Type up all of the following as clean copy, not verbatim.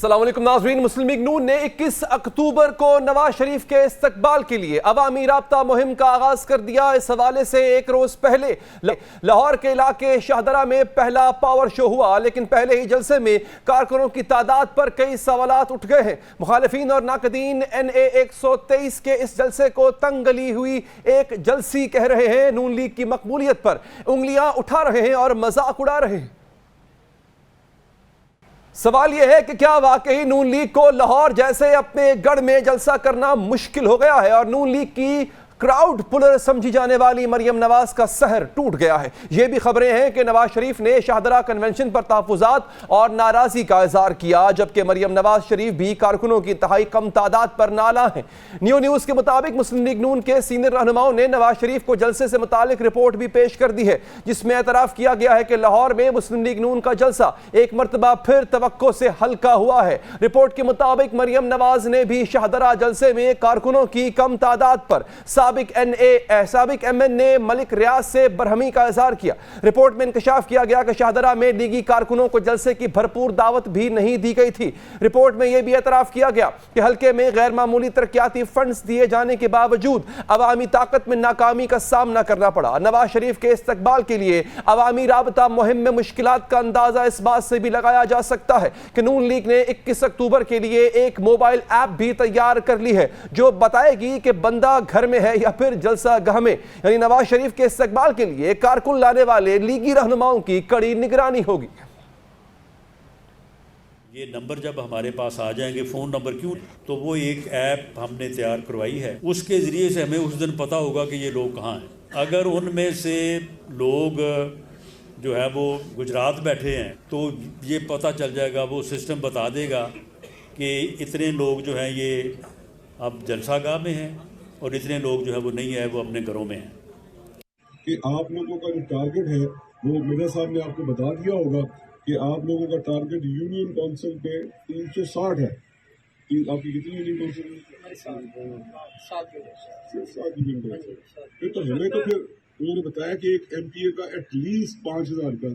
अस्सलाम वालेकुम नाज़रीन। मुस्लिम लीग नून ने 21 अक्टूबर को नवाज शरीफ के इस्तकबाल के लिए अवामी राब्ता मुहिम का आगाज कर दिया। इस हवाले से एक रोज पहले लाहौर के इलाके शाहदरा में पहला पावर शो हुआ, लेकिन पहले ही जलसे में कारकुनों की तादाद पर कई सवालात उठ गए हैं। मुखालिफिन और नाकदीन NA 123 के इस जलसे को तंग गली हुई एक जलसी कह रहे हैं। नून लीग की मकबूलियत पर उंगलियां उठा रहे हैं और मजाक उड़ा रहे हैं। सवाल यह है कि क्या वाकई नून लीग को लाहौर जैसे अपने गढ़ में जलसा करना मुश्किल हो गया है और नून लीग की क्राउड पुलर समझी जाने वाली मरियम नवाज का सहर टूट गया है। यह भी खबरें हैं कि नवाज शरीफ ने शाहदरा कन्वेंशन पर तहफ़्फ़ुज़ात और नाराजगी का इज़हार किया, जबकि मरियम नवाज शरीफ भी कारकुनों की इंतहाई कम तादाद पर नाला हैं। न्यूज़ के मुताबिक मुस्लिम लीग नून के सीनियर रहनुमाओं ने नवाज शरीफ को जलसे से मुतालिक रिपोर्ट भी पेश कर दी है, जिसमें एतराफ़ किया गया है कि लाहौर में मुस्लिम लीग नून का जलसा एक मरतबा फिर तवक्को से हल्का हुआ है। रिपोर्ट के मुताबिक मरियम नवाज ने भी शाहदरा जलसे में कारकुनों की कम तादाद पर साबिक MNA मलिक रियाज से बरहमी का इज़हार किया। रिपोर्ट में इंकशाफ किया गया कि शाहदरा में लीगी कारकुनों को जलसे की भरपूर दावत भी नहीं दी गई थी। रिपोर्ट में यह भी एतराफ़ किया गया कि हल्के में गैर मामूली तरक्याती फंड्स दिए जाने के बावजूद अवामी ताकत में नाकामी का सामना करना पड़ा। नवाज शरीफ के इस्तकबाल के लिए अवामी राबता मुहिम में मुश्किलात का अंदाजा इस बात से भी लगाया जा सकता है कि नून लीग ने 21 अक्टूबर के लिए एक मोबाइल ऐप भी तैयार कर ली है, जो बताएगी कि बंदा घर में है या फिर जलसा गाह में। यानी नवाज शरीफ के इस्तकबाल के लिए कारकुन लाने वाले लीगी रहनुमाओं की कड़ी निगरानी होगी। ये नंबर जब हमारे पास आ जाएंगे, फ़ोन नंबर क्यों, तो वो एक ऐप हमने तैयार करवाई है, उसके ज़रिए से हमें उस दिन पता होगा कि ये लोग कहाँ हैं। अगर उनमें से लोग जो है वो गुजरात बैठे हैं तो ये पता चल जाएगा, वो सिस्टम बता देगा कि इतने लोग जो हैं ये अब जलसागाह में हैं और इतने लोग जो है वो नहीं है, वो अपने घरों में हैं। कि आप लोगों का जो टारगेट है वो मिर्जा साहब ने आपको बता दिया होगा कि आप लोगों का टारगेट यूनियन काउंसिल पे 360 है। आपकी कितनी यूनियन काउंसिल? 7 union council. फिर तो हमें तो फिर उन्होंने बताया कि एक MPA का एटलीस्ट 5000 का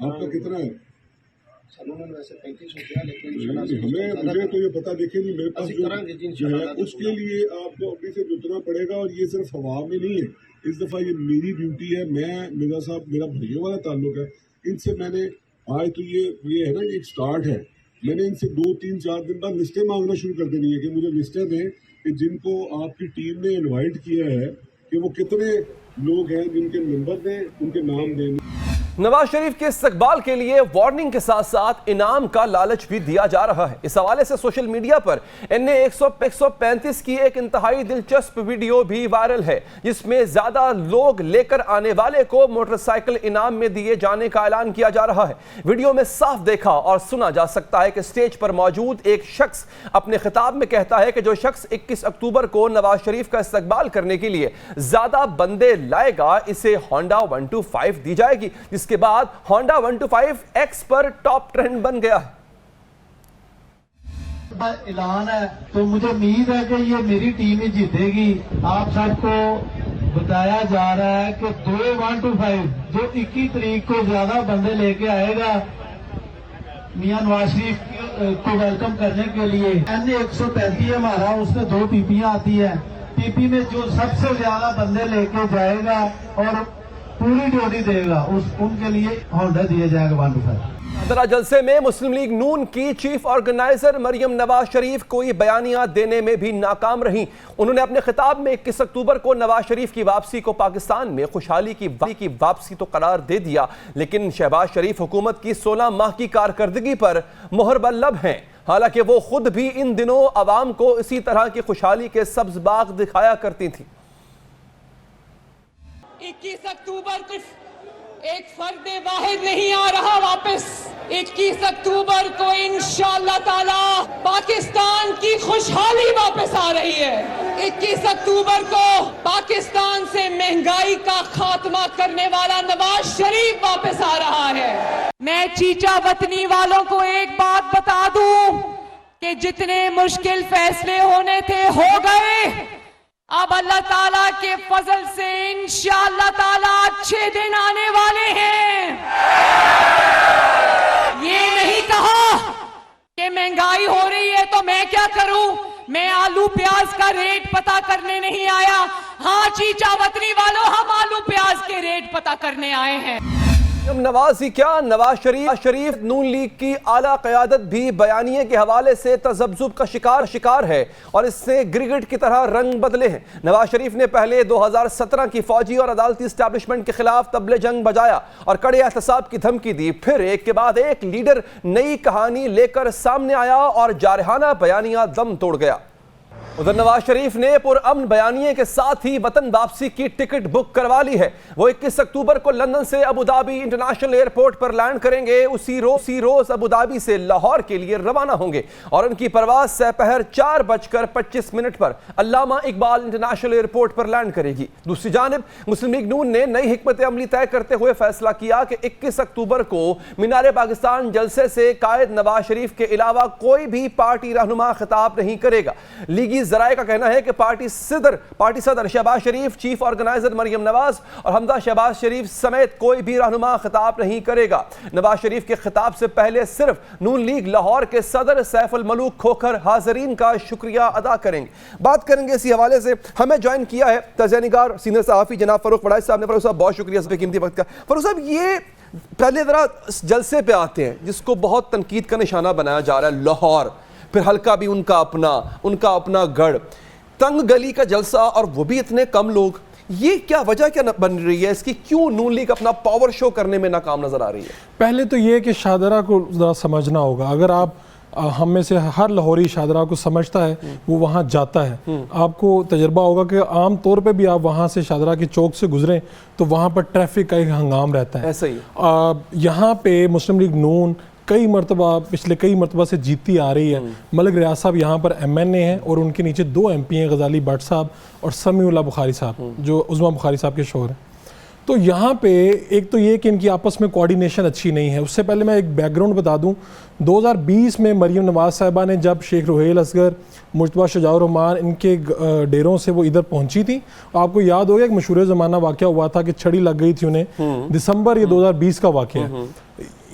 आपका कितना है? वैसे 35 हो गया, लेकिन मुझे तो ये पता देखे नहीं, मेरे पास जो है उसके लिए आपको अभी से जुटना पड़ेगा। और ये सिर्फ हवा में नहीं है, इस दफ़ा ये मेरी ड्यूटी है। मैं मिर्जा साहब, मेरा भाइयों वाला ताल्लुक है इनसे। मैंने आज तो ये है ना, ये एक स्टार्ट है। मैंने इनसे 2-3-4 दिन बाद लिस्टें मांगना शुरू कर देनी है कि मुझे लिस्टें दें कि जिनको आपकी टीम ने इन्वाइट किया है कि वो कितने लोग हैं, जिनके नंबर दें, उनके नाम दें। नवाज शरीफ के इस्तकबाल के लिए वार्निंग के साथ साथ इनाम का लालच भी दिया जा रहा है। इस हवाले से सोशल मीडिया पर NA 135 की एक इंतहाई दिलचस्प वीडियो भी वायरल है, जिसमें ज्यादा लोग लेकर आने वाले को मोटरसाइकिल इनाम में दिए जाने का ऐलान किया जा रहा है। वीडियो में साफ देखा और सुना जा सकता है कि स्टेज पर मौजूद एक शख्स अपने खिताब में कहता है कि जो शख्स 21 अक्टूबर को नवाज शरीफ का इस्तकबाल करने के लिए ज्यादा बंदे लाएगा, इसे होंडा 125 दी जाएगी। इसके बाद होंडा 125 X पर टॉप ट्रेंड बन गया है। ऐलान है तो मुझे उम्मीद है कि ये मेरी टीम ही जीतेगी। आप सबको बताया जा रहा है कि 2 125 जो 21 तारीख को ज्यादा बंदे लेके आएगा मियां नवाज शरीफ को वेलकम करने के लिए। NA 135 हमारा, उसमें 2 पीपियां आती है। पीपी में जो सबसे ज्यादा बंदे लेके जाएगा और पूरी ड्यूटी देगा, उनके लिए होंडा दिया जाएगा 125। शाहदरा जलसे में मुस्लिम लीग नून की चीफ ऑर्गेनाइजर मरियम नवाज शरीफ कोई बयानिया देने में भी नाकाम रहीं। उन्होंने अपने खिताब में 21 अक्टूबर को नवाज शरीफ की वापसी को पाकिस्तान में खुशहाली की वापसी तो करार दे दिया, लेकिन शहबाज शरीफ हुकूमत की 16 माह की कारकर्दगी पर मोहर बल्लब हैं। हालांकि वो खुद भी इन दिनों अवाम को इसी तरह की खुशहाली के सब्ज बाग दिखाया करती थी। 21 अक्टूबर को एक फर्द वाहिद नहीं आ रहा वापस। 21 अक्टूबर को इंशाअल्लाह ताला पाकिस्तान की खुशहाली वापस आ रही है। 21 अक्टूबर को पाकिस्तान से महंगाई का खात्मा करने वाला नवाज शरीफ वापस आ रहा है। मैं चीचा वतनी वालों को एक बात बता दूं कि जितने मुश्किल फैसले होने थे हो गए। अब अल्लाह ताला के फजल से इंशाअल्लाह ताला अच्छे दिन आने वाले हैं। ये नहीं कहा कि आलू प्याज का रेट पता करने नहीं आया। हाँ चीचा वतनी वालों, हम आलू प्याज के रेट पता करने आए हैं। नवाज ही क्या, नवाज शरीफ नून लीग की आला क़यादत भी बयानिए के हवाले से तज़ब्ज़ुब का शिकार है और इससे गिरगिट की तरह रंग बदले हैं। नवाज शरीफ ने पहले 2017 की फौजी और अदालती इस्टेब्लिशमेंट के खिलाफ तबले जंग बजाया और कड़े एहतसाब की धमकी दी। फिर एक के बाद एक लीडर नई कहानी लेकर सामने आया और जारहाना बयानिया दम तोड़ गया। उधर नवाज शरीफ ने पुरअमन बयानिए के साथ ही वतन वापसी की टिकट बुक करवा ली है। वो 21 अक्टूबर को लंदन से अबू धाबी इंटरनेशनल एयरपोर्ट पर लैंड करेंगे। उसी रोज अबू धाबी से लाहौर के लिए रवाना होंगे और उनकी परवाज दोपहर 4:25 पर अल्लामा इकबाल इंटरनेशनल एयरपोर्ट पर लैंड करेगी। दूसरी जानिब मुस्लिम लीग नून ने नई हिकमत अमली तय करते हुए फैसला किया कि 21 अक्टूबर को मीनार पाकिस्तान जलसे से कायद नवाज शरीफ के अलावा कोई भी पार्टी रहनुमा खिताब नहीं करेगा। लीगी जराए का कहना है कि पार्टी सदर शहबाज शरीफ, चीफ ऑर्गेनाइजर मरियम नवाज और हमजा शहबाज शरीफ समेत कोई भी रहनुमा खिताब नहीं करेगा। नवाज शरीफ के खिताब से पहले सिर्फ नून लीग लाहौर के सदर सैफुल मलूक खोखर हाजरीन का शुक्रिया अदा करेंगे। बात करेंगे इसी हवाले से। हमें ज्वाइन किया है तज़िया-निगार सीनियर सहाफ़ी जनाब फ़ारूक वड़ाइच साहब ने। फ़ारूक साहब बहुत शुक्रिया इस कीमती वक्त का। फ़ारूक साहब, ये पहले ज़रा जलसे पे आते हैं जिसको बहुत तनकीद का निशाना बनाया जा रहा है, लाहौर, फिर हल्का भी उनका अपना गढ़, तंग गली का जलसा और वो भी इतने कम लोग। ये क्या वजह क्या बन रही है इसकी? क्यों नून लीग अपना पावर शो करने में नाकाम नजर आ रही है? पहले तो ये कि शाहदरा को ज़रा समझना होगा। अगर आप हम में से हर लाहौरी शाहदरा को समझता है, वो वहाँ जाता है, आपको तजर्बा होगा कि आम तौर पे भी आप वहाँ से शाहदरा के चौक से गुजरें तो वहाँ पर ट्रैफिक का एक हंगाम रहता है। ऐसा ही यहाँ पे मुस्लिम लीग नून पिछले कई मरतबा से जीतती आ रही है। मलिक रियाज साहब यहाँ पर MNA हैं और उनके नीचे 2 MP हैं, गजाली भट्ट साहब और समीउल्लाह बुखारी साहब, जो उज़मा बुखारी साहब के शोहर हैं। तो यहाँ पे एक तो ये कि इनकी आपस में कोऑर्डिनेशन अच्छी नहीं है। उससे पहले मैं एक बैकग्राउंड बता दूँ। 2020 में मरियम नवाज साहिबा ने जब शेख रुहेल असगर, मुर्तबा शुजाउर रहमान इनके डेरों से वो इधर पहुंची थी, आपको याद होगा एक मशहूर ज़माना वाक़या हुआ था कि छड़ी लग गई थी उन्हें। दिसंबर ये 2020 का वाक़या है।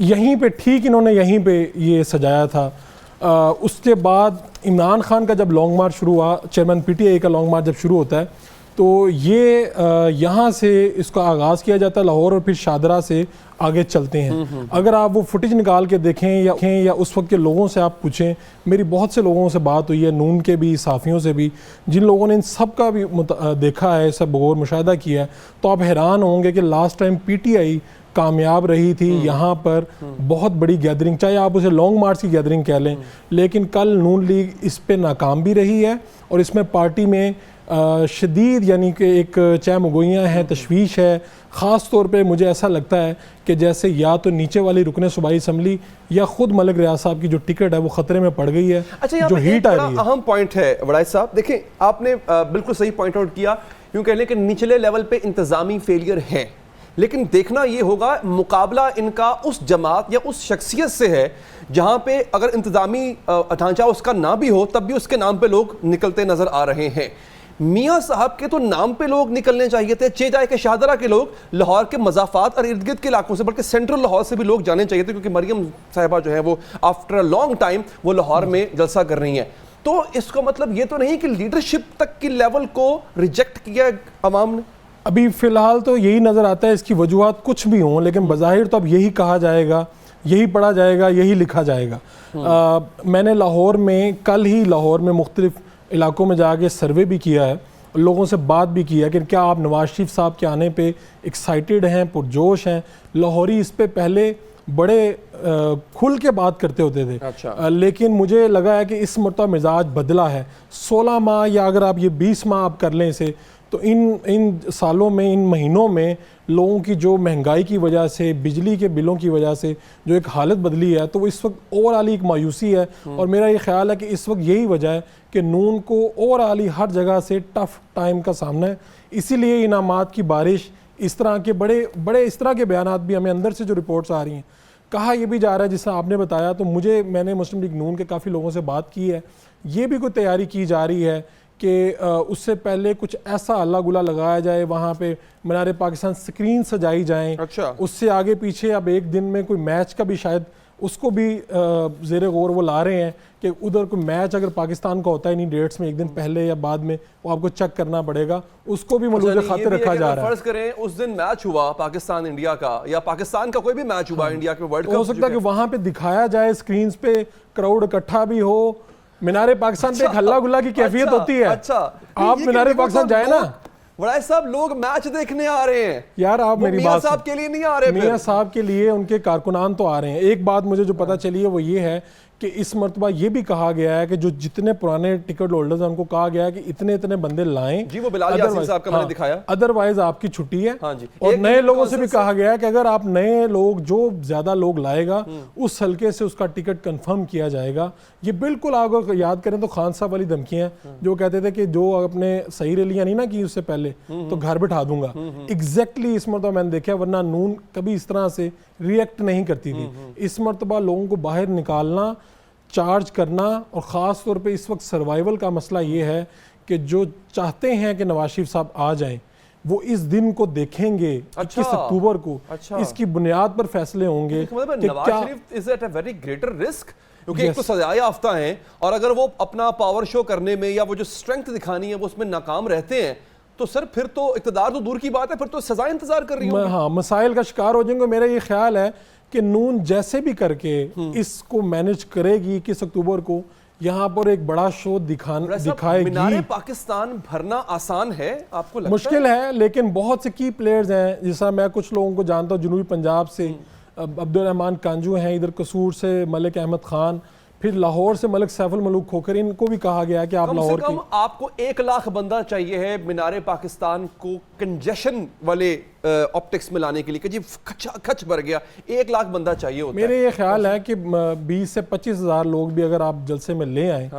यहीं पे ठीक इन्होंने यहीं पे ये सजाया था। उसके बाद इमरान खान का जब लॉन्ग मार्च शुरू हुआ, चेयरमैन PTI का लॉन्ग मार्च जब शुरू होता है, तो ये यहाँ से इसका आगाज़ किया जाता है लाहौर और फिर शाहदरा से आगे चलते हैं। अगर आप वो फुटेज निकाल के देखें या उस वक्त के लोगों से आप पूछें, मेरी बहुत से लोगों से बात हुई है, नून के भी, साफ़ियों से भी, जिन लोगों ने इन सब का भी देखा है, सब गौर मुशाहिदा किया है, तो आप हैरान होंगे कि लास्ट टाइम PTI कामयाब रही थी यहाँ पर बहुत बड़ी गैदरिंग, चाहे आप उसे लॉन्ग मार्च की गैदरिंग कह लें, लेकिन कल नून लीग इस पे नाकाम भी रही है और इसमें पार्टी में शदीद यानी कि एक चहमगोइयाँ हैं, तशवीश है। ख़ास तौर पे मुझे ऐसा लगता है कि जैसे या तो नीचे वाली रुकने सूबाई असम्बली या खुद मलिक रियाज साहब की जो टिकट है वो ख़तरे में पड़ गई है। अच्छा, जो हीट आ रही है। अहम पॉइंट है वड़ाइच साहब, देखें आपने बिल्कुल सही पॉइंट आउट किया। यूँ कह लें कि निचले लेवल पे इंतज़ामी फेलियर है, लेकिन देखना ये होगा मुकाबला इनका उस जमात या उस शख्सियत से है जहाँ पे अगर इंतज़ामी ढांचा उसका ना भी हो तब भी उसके नाम पे लोग निकलते नज़र आ रहे हैं। मियाँ साहब के तो नाम पे लोग निकलने चाहिए थे, चे जाए के शाहदरा के लोग लाहौर के मज़ाफ़ात और इर्द गिर्द के इलाकों से, बल्कि सेंट्रल लाहौर से भी लोग जाने चाहिए थे, क्योंकि मरियम साहिबा जो है वो आफ्टर अ लॉन्ग टाइम वो लाहौर में जलसा कर रही हैं। तो इसका मतलब ये तो नहीं कि लीडरशिप तक की लेवल को रिजेक्ट किया अवाम ने। अभी फ़िलहाल तो यही नज़र आता है, इसकी वजूहात कुछ भी हों, लेकिन बज़ाहिर तो अब यही कहा जाएगा, यही पढ़ा जाएगा, यही लिखा जाएगा। मैंने लाहौर में कल ही लाहौर में मुख्तलिफ इलाकों में जाके सर्वे भी किया है, लोगों से बात भी की है कि क्या आप नवाज शरीफ साहब के आने पे एक्साइटेड हैं, पुरजोश हैं। लाहौरी इस पे पहले बड़े खुल के बात करते होते थे। अच्छा। लेकिन मुझे लगा है कि इस मरतबा मिजाज बदला है। 16 माह या अगर आप ये 20 माह आप कर लें इसे, तो इन सालों में, इन महीनों में लोगों की जो महंगाई की वजह से, बिजली के बिलों की वजह से जो एक हालत बदली है, तो वो इस वक्त ओवरऑल एक मायूसी है। और मेरा ये ख्याल है कि इस वक्त यही वजह है कि नून को ओवरऑल हर जगह से टफ टाइम का सामना है। इसीलिए इनामात की बारिश, इस तरह के बड़े इस तरह के बयानात भी हमें अंदर से जो रिपोर्ट्स आ रही हैं, कहा यह भी जा रहा है, जिस तरह आपने बताया, तो मैंने मुस्लिम लीग नून के काफ़ी लोगों से बात की है, ये भी कोई तैयारी की जा रही है कि उससे पहले कुछ ऐसा अल्लाह गुला लगाया जाए, वहाँ पे मीनार पाकिस्तान स्क्रीन सजाई जाएं। अच्छा। उससे आगे पीछे अब एक दिन में कोई मैच का भी शायद उसको भी ज़ेरे गौर वो ला रहे हैं कि उधर कोई मैच अगर पाकिस्तान का होता है नहीं डेट्स में एक दिन पहले या बाद में, वो आपको चेक करना पड़ेगा, उसको भी मलूज़ खातिर रखा जा रहा है। फर्ज करें उस दिन मैच हुआ पाकिस्तान इंडिया का, या पाकिस्तान का कोई भी मैच हुआ इंडिया के वर्ल्ड कप, हो सकता है कि वहां पे दिखाया जाए स्क्रीन पे, क्राउड इकट्ठा भी हो, मीनारे पाकिस्तान पे एक हल्ला गुल्ला की कैफियत होती है। अच्छा, आप मीनारे पाकिस्तान जाए ना, बड़ा साहब लोग मैच देखने आ रहे हैं यार, आप मेरी मियां बात साहब के लिए नहीं आ रहे, मियां साहब के लिए उनके कारकुनान तो आ रहे हैं। एक बात मुझे जो पता चली है वो ये है कि इस मरतबा ये भी कहा गया है कि जो जितने पुराने टिकट होल्डर्स हैं उनको कहा गया है कि इतने इतने बंदे लाएं जी, वो बिलाल यासीन साहब का मैंने दिखाया, अदरवाइज आपकी छुट्टी है। हाँ जी। और नए लोगों से भी कहा गया है कि अगर आप नए लोग, जो ज्यादा लोग लाएगा उस हल्के से उसका टिकट कंफर्म किया जाएगा। ये बिल्कुल आप अगर याद करें तो खान साहब वाली धमकियां जो कहते थे कि जो अपने सही रैलियां नहीं ना की उससे पहले तो घर बिठा दूंगा, एग्जैक्टली इस मरतबा मैंने देखा, वरना नून कभी इस तरह से रिएक्ट नहीं करती थी। इस मरतबा लोगों को बाहर निकालना, चार्ज करना, और ख़ास तौर पे इस वक्त सर्वाइवल का मसला ये है कि जो चाहते हैं कि नवाज शरीफ साहब आ जाएं वो इस दिन को देखेंगे 21 अक्टूबर को। इसकी बुनियाद पर फैसले होंगे कि नवाज क्या Sharif is at a very greater risk, क्योंकि एक तो सजाए याफ्ता हैं और अगर वो अपना पावर शो करने में या वो जो स्ट्रेंथ दिखानी है वो उसमें नाकाम रहते हैं तो सर फिर तो इक़्तिदार तो दूर की बात है, फिर तो सजा इंतजार कर रही है। हाँ, मसाइल का शिकार हो जाएंगे। मेरा ये ख्याल है कि नून जैसे भी करके इसको मैनेज करेगी 21 अक्टूबर को यहाँ पर एक बड़ा शो दिखाएगी। मीनारे पाकिस्तान भरना आसान है आपको लगता मुश्किल है, लेकिन बहुत से की प्लेयर्स हैं, जैसा मैं कुछ लोगों को जानता हूँ जनूबी पंजाब से अब्दुल रहमान कांजू हैं, इधर कसूर से मलिक अहमद खान, फिर लाहौर से मलिक सैफुल मलूक खोखर, इनको भी कहा गया कि आप लाहौर की। आपको 1 लाख बंदा चाहिए है मीनारे पाकिस्तान को कंजेशन वाले ऑप्टिक्स में लाने के लिए कि जी खच भर गया, 1 लाख बंदा चाहिए होता मेरे ये ख्याल है कि 20 से 25 हज़ार लोग भी अगर आप जलसे में ले आए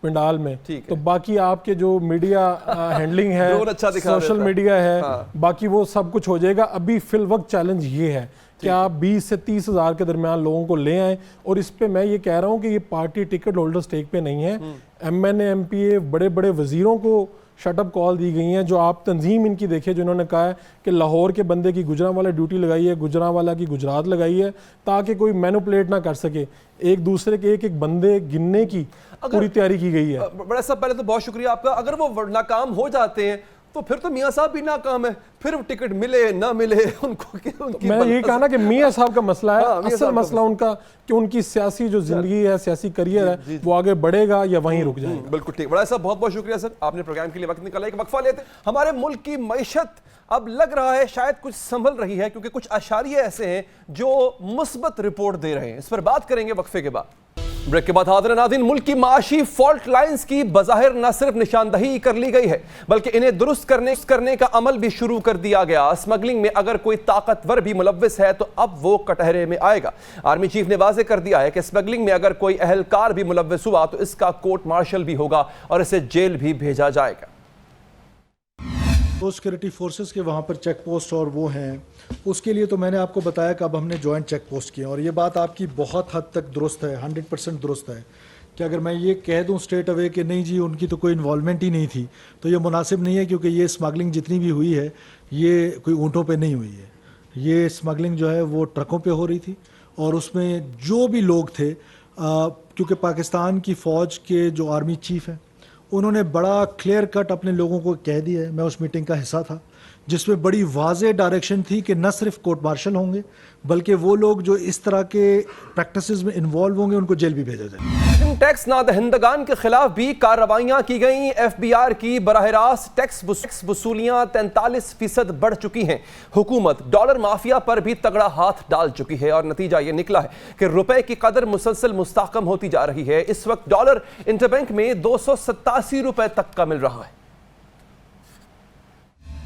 पंडाल में, तो बाकी आपके जो मीडिया हैंडलिंग है, अच्छा सोशल मीडिया है, बाकी वो सब कुछ हो जाएगा। अभी फिल वक्त चैलेंज ये है कि आप 20 से 30 हज़ार के दरमियान लोगों को ले आए, और इस पे मैं ये कह रहा हूँ कि ये पार्टी टिकट होल्डर स्टेक पे नहीं है। MNA MPA बड़े बड़े वजीरों को शटअप कॉल दी गई हैं, जो आप तंजीम इनकी देखिए जिन्होंने कहा है कि लाहौर के बंदे की गुजरांवाला ड्यूटी लगाई है, गुजरांवाला की गुजरात लगाई है, ताकि कोई मैनिपुलेट ना कर सके। एक दूसरे के एक बंदे गिनने की पूरी तैयारी की गई है। बड़ा साहब पहले तो बहुत शुक्रिया आपका। अगर वो नाकाम हो जाते हैं तो फिर तो मियां साहब भी नाकाम है, फिर टिकट मिले ना मिले उनको मैं यही कहा ना कि मियां साहब का मसला है। असल मसला उनका कि उनकी सियासी जो जिंदगी है, सियासी करियर है, वो आगे बढ़ेगा या वहीं रुक जाएगा। बिल्कुल ठीक। बड़ा साहब बहुत बहुत शुक्रिया सर, आपने प्रोग्राम के लिए वक्त निकाला। एक वक्फा लेते। हमारे मुल्क की मईशत अब लग रहा है शायद कुछ संभल रही है, क्योंकि कुछ अशारिये ऐसे हैं जो मुस्बत रिपोर्ट दे रहे हैं। इस पर बात करेंगे वक्फे के बाद। ब्रेक के बाद हाज़िर नाज़रीन, मुल्क की माशी फॉल्ट लाइंस की बज़ाहिर न सिर्फ निशानदही कर ली गई है, बल्कि इन्हें दुरुस्त करने का अमल भी शुरू कर दिया गया। स्मगलिंग में अगर कोई ताकतवर भी मुलव्विस है तो अब वो कटहरे में आएगा। आर्मी चीफ ने वाज़ेह कर दिया है कि स्मगलिंग में अगर कोई अहलकार भी मुलव्विस हुआ तो इसका कोर्ट मार्शल भी होगा और इसे जेल भी भेजा जाएगा। तो सिक्योरिटी फोर्सेस के वहाँ पर चेक पोस्ट और वो हैं, उसके लिए तो मैंने आपको बताया कि अब हमने जॉइंट चेक पोस्ट किए, और ये बात आपकी बहुत हद तक दुरुस्त है, 100% दुरुस्त है कि अगर मैं ये कह दूं स्ट्रेट अवे कि नहीं जी उनकी तो कोई इन्वॉल्वमेंट ही नहीं थी, तो ये मुनासिब नहीं है, क्योंकि ये स्मगलिंग जितनी भी हुई है ये कोई ऊँटों पे नहीं हुई है। ये स्मगलिंग जो है वो ट्रकों पे हो रही थी, और उसमें जो भी लोग थे, क्योंकि पाकिस्तान की फ़ौज के जो आर्मी चीफ़ हैं उन्होंने बड़ा क्लियर कट अपने लोगों को कह दिया है। मैं उस मीटिंग का हिस्सा था जिसमें बड़ी वाज़ेह डायरेक्शन थी कि न सिर्फ कोर्ट मार्शल होंगे, बल्कि वो लोग जो इस तरह के प्रैक्टिसेस में इन्वॉल्व होंगे उनको जेल भी भेजा जाए। टैक्स नादहिंदगान के खिलाफ भी कार्रवाइयां की गई। FBR की बराह रास्त टैक्स वसूलियां 43% बढ़ चुकी हैं। हुकूमत डॉलर माफिया पर भी तगड़ा हाथ डाल चुकी है और नतीजा ये निकला है कि रुपए की कदर मुसलसल मुस्तहकम होती जा रही है। इस वक्त डॉलर इंटरबैंक में 287 रुपए तक का मिल रहा है।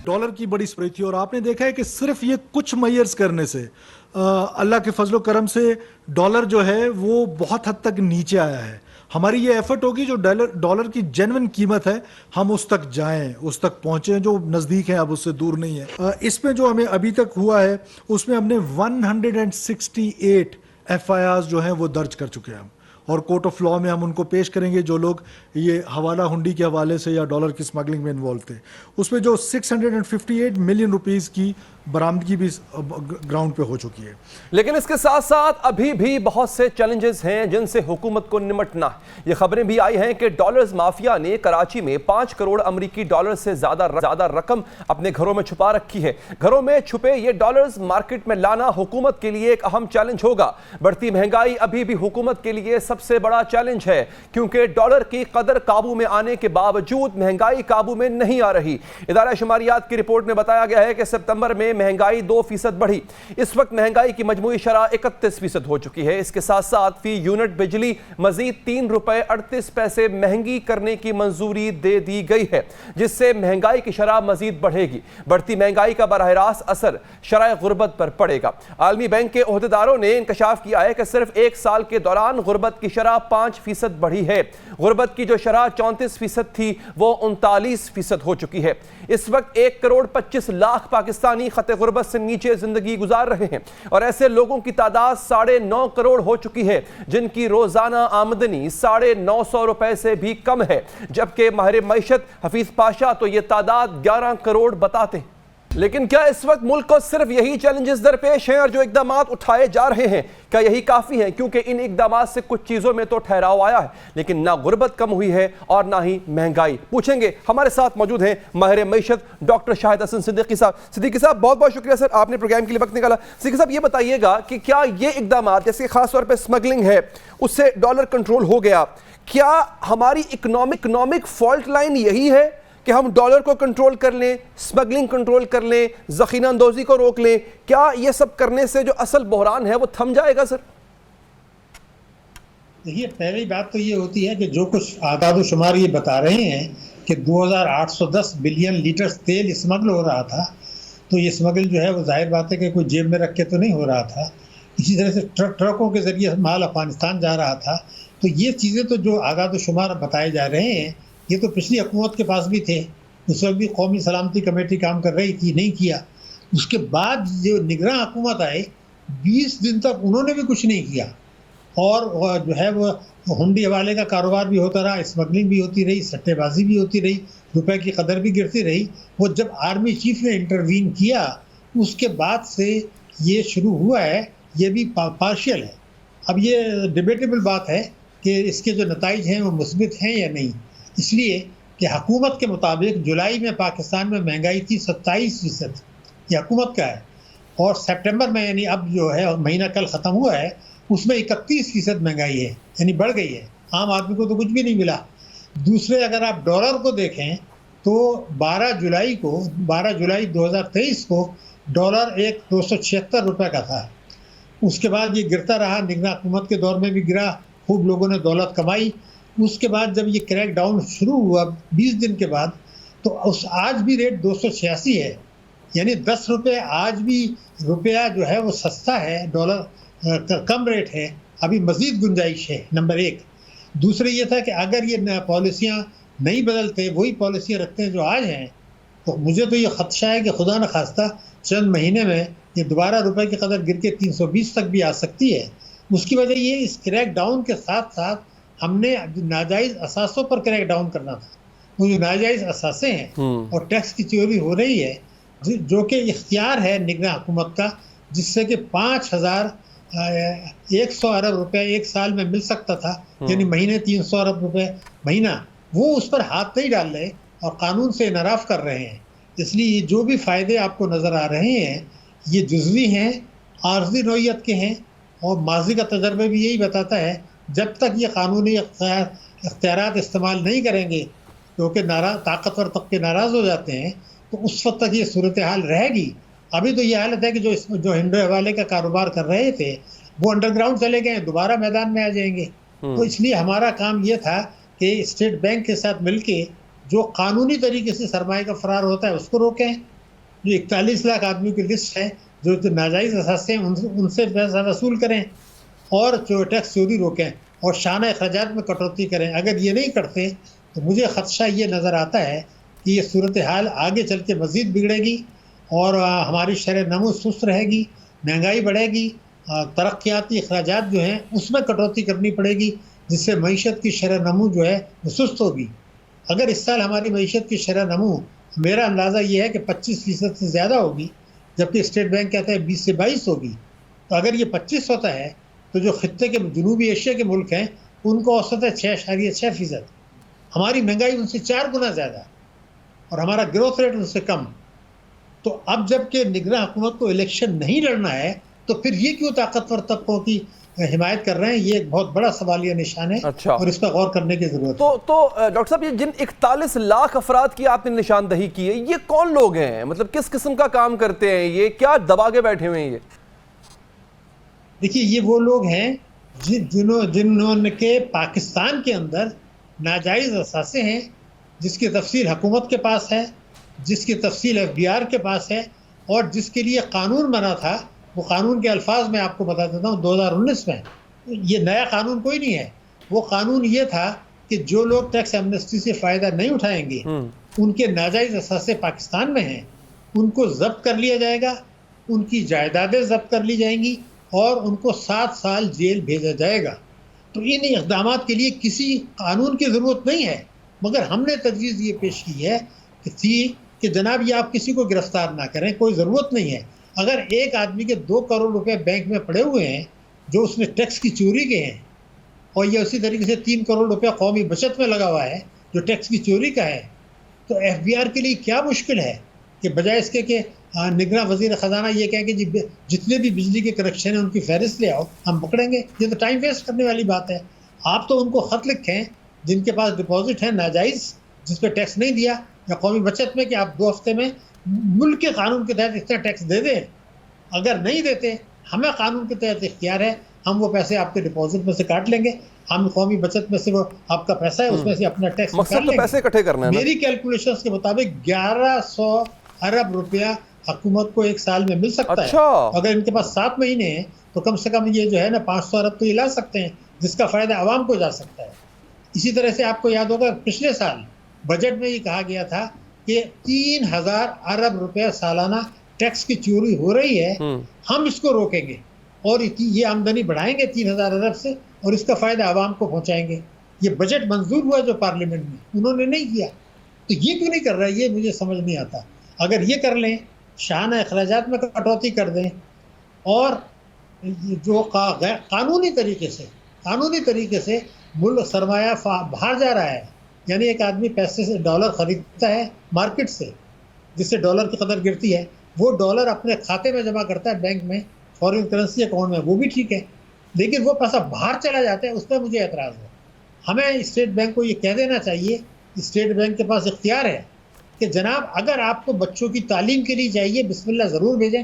डॉलर की बड़ी स्प्रेड थी, और आपने देखा है कि सिर्फ ये कुछ मेजर्स करने से अल्लाह के फजलो करम से डॉलर जो है वो बहुत हद तक नीचे आया है। हमारी ये एफर्ट होगी जो डॉलर की जेन्युइन कीमत है हम उस तक जाएं, उस तक पहुंचे, जो नज़दीक है अब उससे दूर नहीं है। इसमें जो हमें अभी तक हुआ है उसमें हमने 168 FIRs जो हैं वो दर्ज कर चुके हैं हम, और कोर्ट ऑफ लॉ में हम उनको पेश करेंगे जो लोग ये हवाला हुंडी के हवाले से या डॉलर की स्मगलिंग में इन्वॉल्व थे। उसमें जो 658 मिलियन रुपीस की बरामदगी भी ग्राउंड पे हो चुकी है। लेकिन इसके साथ साथ अभी भी बहुत से चैलेंजेस हैं जिनसे हुकूमत को निपटना है। ये खबरें भी आई हैं कि डॉलर्स माफिया ने कराची में 5 करोड़ अमेरिकी डॉलर से ज्यादा रकम अपने घरों में छुपा रखी है। घरों में छुपे ये डॉलर्स मार्केट में लाना हुकूमत के लिए एक अहम चैलेंज होगा। बढ़ती महंगाई अभी भी हुकूमत के लिए सबसे बड़ा चैलेंज है, क्योंकि डॉलर की कदर काबू में आने के बावजूद महंगाई काबू में नहीं आ रही। इदारा शुमारियात की रिपोर्ट में बताया गया है कि सितंबर में महंगाई 2% बढ़ी। इस वक्त महंगाई की मजमूई शरह 31% हो चुकी है। इसके साथ साथ फी यूनिट बिजली मजीद ₹3.38 महंगी करने की मंजूरी दे दी गई है, जिससे महंगाई की शरह मजीद बढ़ेगी। बढ़ती महंगाई का बराह रास्त असर शरह गुर्बत पर पड़ेगा। आलमी बैंक के ओहदेदारों ने इंकशाफ किया है कि सिर्फ एक साल के दौरान गुर्बत की शरह 5% बढ़ी है। गुर्बत की जो शरह 34% थी वो 39% हो चुकी है। इस वक्त 1 करोड़ 25 लाख पाकिस्तानी खते गुर्बत से नीचे जिंदगी गुजार रहे हैं और ऐसे लोगों की तादाद 9.5 करोड़ हो चुकी है, जिनकी रोजाना आमदनी 950 रुपए से भी कम है। जबकि माहिर मईशत हफीज पाशा तो ये तादाद 11 करोड़ बताते हैं। लेकिन क्या इस वक्त मुल्क को सिर्फ यही चैलेंजेस दरपेश हैं और जो इकदाम उठाए जा रहे हैं क्या यही काफ़ी हैं? क्योंकि इन इकदाम से कुछ चीज़ों में तो ठहराव आया है, लेकिन ना गुर्बत कम हुई है और ना ही महंगाई। पूछेंगे, हमारे साथ मौजूद हैं माहिर मईशत डॉक्टर शाहिद हसन सिद्दीकी साहब। सिद्दीकी साहब, बहुत बहुत शुक्रिया सर, आपने प्रोग्राम के लिए वक्त निकाला। सिद्दीकी साहब, ये बताइएगा कि क्या ये इकदाम, जैसे खासतौर पर स्मगलिंग है, उससे डॉलर कंट्रोल हो गया, क्या हमारी इकोनॉमिक फॉल्ट लाइन यही है कि हम डॉलर को कंट्रोल कर लें, स्मगलिंग कंट्रोल कर लें, ज़ख़ीरा अंदोज़ी को रोक लें? क्या ये सब करने से जो असल बहरान है वो थम जाएगा सर? देखिए, पहली बात तो ये होती है कि जो कुछ आदाद शुमार ये बता रहे हैं कि 2810 बिलियन लीटर तेल स्मगल हो रहा था, तो ये स्मगल जो है वो जाहिर बात है कि कोई जेब में रख के तो नहीं हो रहा था। इसी तरह से ट्रकों के ज़रिए माल अफगानिस्तान जा रहा था। तो ये चीज़ें तो जो आदाद शुमार बताए जा रहे हैं, ये तो पिछली हुकूमत के पास भी थे। उस वक्त भी कौमी सलामती कमेटी काम कर रही थी, नहीं किया। उसके बाद जो निगरान हुकूमत आए, 20 दिन तक उन्होंने भी कुछ नहीं किया और जो है वो हुंडी हवाले का कारोबार भी होता रहा, स्मगलिंग भी होती रही, सट्टेबाजी भी होती रही, रुपए की कदर भी गिरती रही। वो जब आर्मी चीफ ने इंटरवीन किया, उसके बाद से ये शुरू हुआ है। ये भी पार्शियल है। अब ये डिबेटेबल बात है कि इसके जो नताइज हैं वो मुस्बित हैं या नहीं, इसलिए कि हुकूमत के मुताबिक जुलाई में पाकिस्तान में महंगाई थी 27%, ये हुकूमत का है। और सितंबर में, यानी अब जो है महीना कल ख़त्म हुआ है, उसमें 31% महंगाई है, यानी बढ़ गई है। आम आदमी को तो कुछ भी नहीं मिला। दूसरे, अगर आप डॉलर को देखें तो 12 जुलाई 2023 को डॉलर एक 276 रुपये का था। उसके बाद ये गिरता रहा, निगरान हुकूमत के दौर में भी गिरा, खूब लोगों ने दौलत कमाई। उसके बाद जब ये क्रैक डाउन शुरू हुआ 20 दिन के बाद, तो आज भी रेट 286 है, यानी 10 रुपये आज भी रुपया जो है वो सस्ता है, डॉलर कम रेट है। अभी मज़ीद गुंजाइश है, नंबर 1। दूसरे ये था कि अगर ये पॉलिसियाँ नहीं बदलते, वही पॉलिसियाँ रखते हैं जो आज हैं, तो मुझे तो ये खदशा है कि खुदा न खास्ता चंद महीने में ये दोबारा रुपए की कदर गिर के 320 तक भी आ सकती है। उसकी वजह ये, इस क्रैक डाउन के साथ साथ हमने नाजायज़ असासों पर क्रैक डाउन करना था। वो जो नाजायज़ असासे हैं और टैक्स की चोरी हो रही है, जो कि इख्तियार है निगरान हुकूमत का, जिससे कि 5,100 अरब रुपए एक साल में मिल सकता था, यानी महीने 300 अरब रुपए महीना, वो उस पर हाथ नहीं डाल रहे और कानून से इनराफ कर रहे हैं। इसलिए जो भी फ़ायदे आपको नज़र आ रहे हैं, ये जुज़वी हैं, आर्जी नौइयत के हैं। और माजी का तजर्बा भी यही बताता है, जब तक ये कानूनी इख्तियारात इस्तेमाल नहीं करेंगे, क्योंकि ताकतवर तबके नाराज़ हो जाते हैं, तो उस वक्त तक ये सूरत हाल रहेगी। अभी तो ये हालत है कि जो हिंडो हवाले का कारोबार कर रहे थे, वो अंडरग्राउंड चले गए, दोबारा मैदान में आ जाएंगे। तो इसलिए हमारा काम ये था कि स्टेट बैंक के साथ मिलके जो कानूनी तरीके से सरमाए का फरार होता है उसको रोकें। जो 41 लाख आदमी की लिस्ट है जो नाजायज़ असासे हैं, उनसे पैसा वसूल करें और जो टैक्स चोरी रोकें और शान अखराजात में कटौती करें। अगर ये नहीं करते तो मुझे खदशा ये नज़र आता है कि ये सूरत हाल आगे चल के मज़ीद बिगड़ेगी और हमारी शरह नमू सुस्त रहेगी, महंगाई बढ़ेगी, तरक्याती अखराजात जो हैं उसमें कटौती करनी पड़ेगी, जिससे मईशत की शरह नमू जो है वो सुस्त होगी। अगर इस साल हमारी मईशत की शरह नमू, मेरा अंदाज़ा ये है कि 25% से ज़्यादा होगी, जबकि स्टेट बैंक कहता है 20 से 22 होगी। तो अगर ये 25 होता है तो जो खित्ते के जनूबी एशिया के मुल्क हैं उनको औसत है 6.6%। हमारी महंगाई उनसे 4 गुना ज़्यादा और हमारा ग्रोथ रेट उनसे कम। तो अब जबकि निगरान हुकूमत को इलेक्शन नहीं लड़ना है तो फिर ये क्यों ताकतवर तबकों की हिमायत कर रहे हैं, ये एक बहुत बड़ा सवालिया निशान है। अच्छा। और इस पर गौर करने की जरूरत है। तो डॉक्टर साहब, ये जिन 41 लाख अफराद की आपने निशानदही की है, ये कौन लोग हैं? मतलब किस किस्म का काम करते हैं? ये क्या दबा के बैठे हुए हैं? ये देखिए, ये वो लोग हैं जिन्होंने पाकिस्तान के अंदर नाजायज़ असासे हैं, जिसकी तफसील हुकूमत के पास है, जिसकी तफसील FBR के पास है, और जिसके लिए कानून बना था। वो कानून के अल्फाज में आपको बता देता हूँ, 2019 में। ये नया कानून कोई नहीं है। वो कानून ये था कि जो लोग टैक्स एमनेस्टी से फ़ायदा नहीं उठाएंगे, उनके नाजायज़ असासे पाकिस्तान में हैं, उनको जब्त कर लिया जाएगा, उनकी जायदादें जब्त कर ली जाएंगी और उनको 7 साल जेल भेजा जाएगा। तो इन इक़दाम के लिए किसी कानून की ज़रूरत नहीं है, मगर हमने तजवीज़ ये पेश की है कि जनाब ये आप किसी को गिरफ्तार ना करें, कोई ज़रूरत नहीं है। अगर एक आदमी के 2 करोड़ रुपए बैंक में पड़े हुए हैं जो उसने टैक्स की चोरी के हैं, और ये उसी तरीके से 3 करोड़ रुपया कौमी बचत में लगा हुआ है जो टैक्स की चोरी का है, तो FBR के लिए क्या मुश्किल है कि बजाय इसके कि निगरान वज़ीर ख़जाना ये कहें कि जी जितने भी बिजली के कनेक्शन हैं उनकी फहरिस्त ले आओ, हम पकड़ेंगे। ये तो टाइम वेस्ट करने वाली बात है। आप तो उनको ख़त लिखें जिनके पास डिपॉजिट है नाजायज़, जिस पर टैक्स नहीं दिया, या कौमी बचत में कि आप 2 हफ्ते में मुल्क के कानून के तहत इतना टैक्स दे दें। अगर नहीं देते, हमें कानून के तहत इख्तियार है, हम वो पैसे आपके डिपॉजिट में से काट लेंगे, हम कौमी बचत में से वो आपका पैसा है उसमें से अपना टैक्स निकाल लेंगे। पैसे इकट्ठे करना है। मेरी कैलकुलेशंस के मुताबिक 1100 अरब रुपया हुकूमत को एक साल में मिल सकता है। अगर इनके पास 7 महीने हैं तो कम से कम ये जो है ना 500 अरब तो ये ला सकते हैं, जिसका फ़ायदा आवाम को जा सकता है। इसी तरह से आपको याद होगा पिछले साल बजट में ये कहा गया था कि 3000 अरब रुपया सालाना टैक्स की चोरी हो रही है, हम इसको रोकेंगे और ये आमदनी बढ़ाएंगे 3000 अरब से, और इसका फ़ायदा आवाम को पहुँचाएंगे। ये बजट मंजूर हुआ जो पार्लियामेंट में, उन्होंने नहीं किया। तो ये क्यों नहीं कर रहा है, ये मुझे समझ नहीं आता। अगर ये कर लें, शाना अखराजात में कटौती कर दें, और जो कानूनी तरीके से मुल्क सरमाया बाहर जा रहा है, यानी एक आदमी पैसे से डॉलर ख़रीदता है मार्केट से, जिससे डॉलर की कदर गिरती है, वो डॉलर अपने खाते में जमा करता है बैंक में, फॉरेन करेंसी अकाउंट में, वो भी ठीक है, लेकिन वो पैसा बाहर चला जाता है, उस पर मुझे एतराज़ है। हमें स्टेट बैंक को ये कह देना चाहिए, स्टेट बैंक के पास इख्तियार है कि जनाब अगर आपको बच्चों की तालीम के लिए चाहिए, बिस्मिल्लाह ज़रूर भेजें।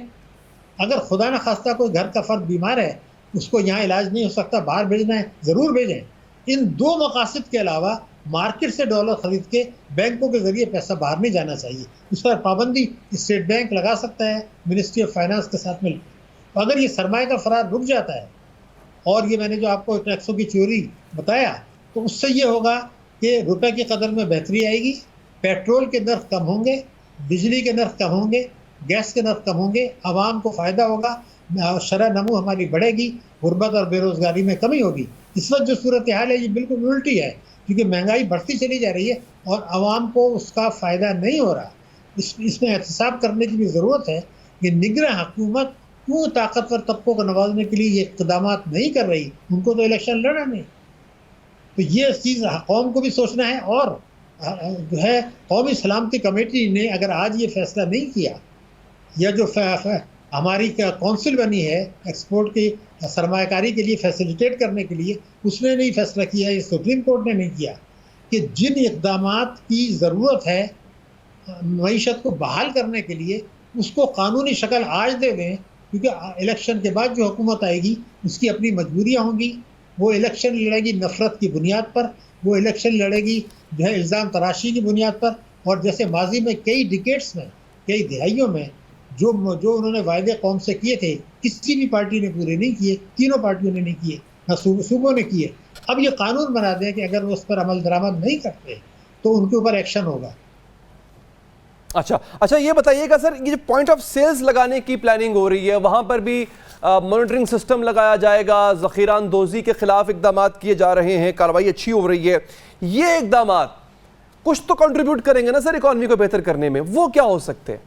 अगर खुदा न खास्ता कोई घर का फ़र्द बीमार है, उसको यहाँ इलाज नहीं हो सकता, बाहर भेजना है, ज़रूर भेजें। इन 2 मकासद के अलावा मार्केट से डॉलर ख़रीद के बैंकों के ज़रिए पैसा बाहर नहीं जाना चाहिए। उस पर पाबंदी स्टेट बैंक लगा सकता है मिनिस्ट्री ऑफ फाइनेंस के साथ मिलकर। अगर ये सरमाए का फ़रार रुक जाता है, और ये मैंने जो आपको टैक्सों की चोरी बताया, तो उससे ये होगा कि रुपए की कदर में बेहतरी आएगी, पेट्रोल के नर्ख कम होंगे, बिजली के नर्ख कम होंगे, गैस के नर्ख कम होंगे, आवाम को फ़ायदा होगा, शरह नमू हमारी बढ़ेगी, गुर्बत और बेरोज़गारी में कमी होगी। इस वक्त जो सूरत हाल है ये बिल्कुल उल्टी है, क्योंकि महंगाई बढ़ती चली जा रही है और आवाम को उसका फ़ायदा नहीं हो रहा। इसमें एहतसाब करने की भी ज़रूरत है कि निगरान हुकूमत क्यों ताकतवर तबकों को नवाजने के लिए ये इक़दाम नहीं कर रही। उनको तो इलेक्शन लड़ना नहीं। तो ये चीज़ कौम को भी सोचना है, और जो है कौमी सलामती कमेटी ने अगर आज ये फैसला नहीं किया, या जो हमारी कौंसिल बनी है एक्सपोर्ट की सरमायाकारी के लिए फैसिलिटेट करने के लिए, उसने नहीं फैसला किया, ये सुप्रीम कोर्ट ने नहीं किया कि जिन इक़दामात की ज़रूरत है मईशत को बहाल करने के लिए, उसको कानूनी शक्ल आज दे दें, क्योंकि इलेक्शन के बाद जो हुकूमत आएगी उसकी अपनी मजबूरियाँ होंगी। वो इलेक्शन लड़ेगी नफ़रत की बुनियाद पर, वो इलेक्शन लड़ेगी जो है इल्ज़ाम तराशी की बुनियाद पर, और जैसे माजी में कई डिकेट्स में, कई दिहाइयों में जो उन्होंने वायदे कौम से किए थे, किसी भी पार्टी ने पूरे नहीं किए, तीनों पार्टियों ने नहीं किए, न सूबों ने किए। अब ये कानून बना दें कि अगर वो उस पर अमल दरामद नहीं करते तो उनके ऊपर एक्शन होगा। अच्छा, ये बताइएगा सर, ये जो पॉइंट ऑफ सेल्स लगाने की प्लानिंग हो रही है, वहाँ पर भी मॉनिटरिंग सिस्टम लगाया जाएगा, ज़ख़ीरा अंदोज़ी के ख़िलाफ़ इक़दाम किए जा रहे हैं, कार्रवाई अच्छी हो रही है। ये इक़दाम कुछ तो कंट्रीब्यूट करेंगे ना सर इकॉनमी को बेहतर करने में, वो क्या हो सकते हैं?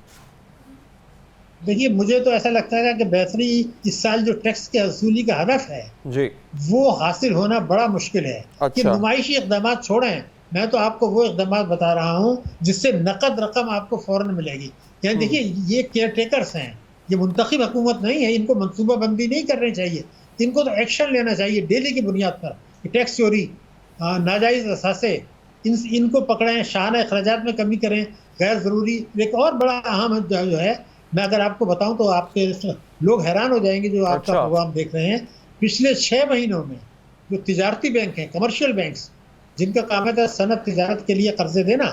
देखिए, मुझे तो ऐसा लगता है कि बेहतरी इस साल जो टैक्स के वसूली का हदफ है जी, वो हासिल होना बड़ा मुश्किल है। कि अच्छा। नुमाइशी इक़दाम छोड़ें, मैं तो आपको वो इक़दाम बता रहा हूँ जिससे नकद रकम आपको फौरन मिलेगी। यानी देखिए, ये केयर टेकर्स हैं, ये मुंतखब हुकूमत नहीं है, इनको मनसूबाबंदी नहीं करनी चाहिए, इनको तो एक्शन लेना चाहिए डेली की बुनियाद पर। टैक्स चोरी, नाजायज़ असासे, इनको पकड़ें, शाहाना अखराजात में कमी करें, गैर ज़रूरी। एक और बड़ा अहम जो है, मैं अगर आपको बताऊं तो आपके लोग हैरान हो जाएंगे जो आपका अच्छा। प्रोग्राम देख रहे हैं। पिछले 6 महीनों में जो तिजारती बैंक हैं, कमर्शियल बैंक्स, जिनका काम है सनद तिजारत के लिए कर्जे देना,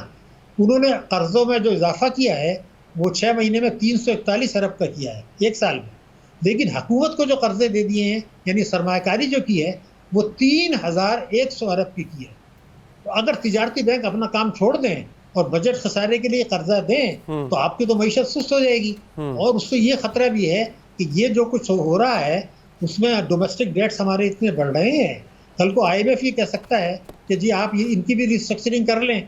उन्होंने कर्जों में जो इजाफा किया है वो 6 महीने में 341 अरब का किया है, एक साल में। लेकिन हुकूमत को जो कर्जे दे दिए हैं, यानी सरमायाकारी जो की है, वो 3100 अरब की है। तो अगर तिजारती बैंक अपना काम छोड़ दें और बजट खसारे के लिए कर्जा दें तो आपकी तो मईशत सुस्त हो जाएगी। और उससे ये खतरा भी है कि ये जो कुछ हो रहा है उसमें डोमेस्टिक डेट्स हमारे इतने बढ़ रहे हैं, कल को IMF ये कह सकता है कि जी आप ये इनकी भी रिस्ट्रक्चरिंग कर लें,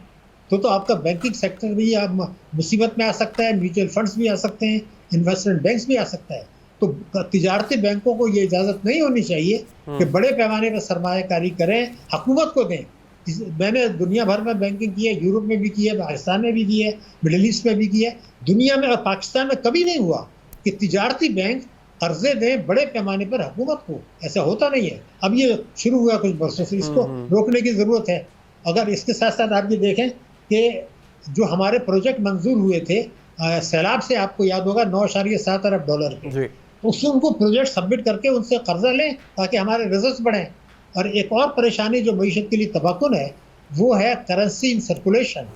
तो आपका बैंकिंग सेक्टर भी आप मुसीबत में आ सकता है, म्यूचुअल फंड्स भी आ सकते हैं, इन्वेस्टमेंट बैंक्स भी आ सकता है। तो तिजारती बैंकों को ये इजाज़त नहीं होनी चाहिए कि बड़े पैमाने पर सरमायाकारी करें, हुकूमत को दें। मैंने दुनिया भर में बैंकिंग की है, यूरोप में भी की है, पाकिस्तान में भी की है, मिडिल ईस्ट में भी की है। दुनिया में और पाकिस्तान में कभी नहीं हुआ कि तिजारती बैंक कर्जे दें बड़े पैमाने पर हुकूमत को, ऐसा होता नहीं है। अब ये शुरू हुआ कुछ बरसों से, इसको रोकने की ज़रूरत है। अगर इसके साथ साथ आप ये देखें कि जो हमारे प्रोजेक्ट मंजूर हुए थे सैलाब से, आपको याद होगा 9.7 अरब डॉलर के, उससे उनको प्रोजेक्ट सबमिट करके उनसे कर्जा लें ताकि हमारे रिजल्ट्स बढ़ें। और एक और परेशानी जो मईशत के लिए तबाकुन है वो है करेंसी इन सर्कुलेशन,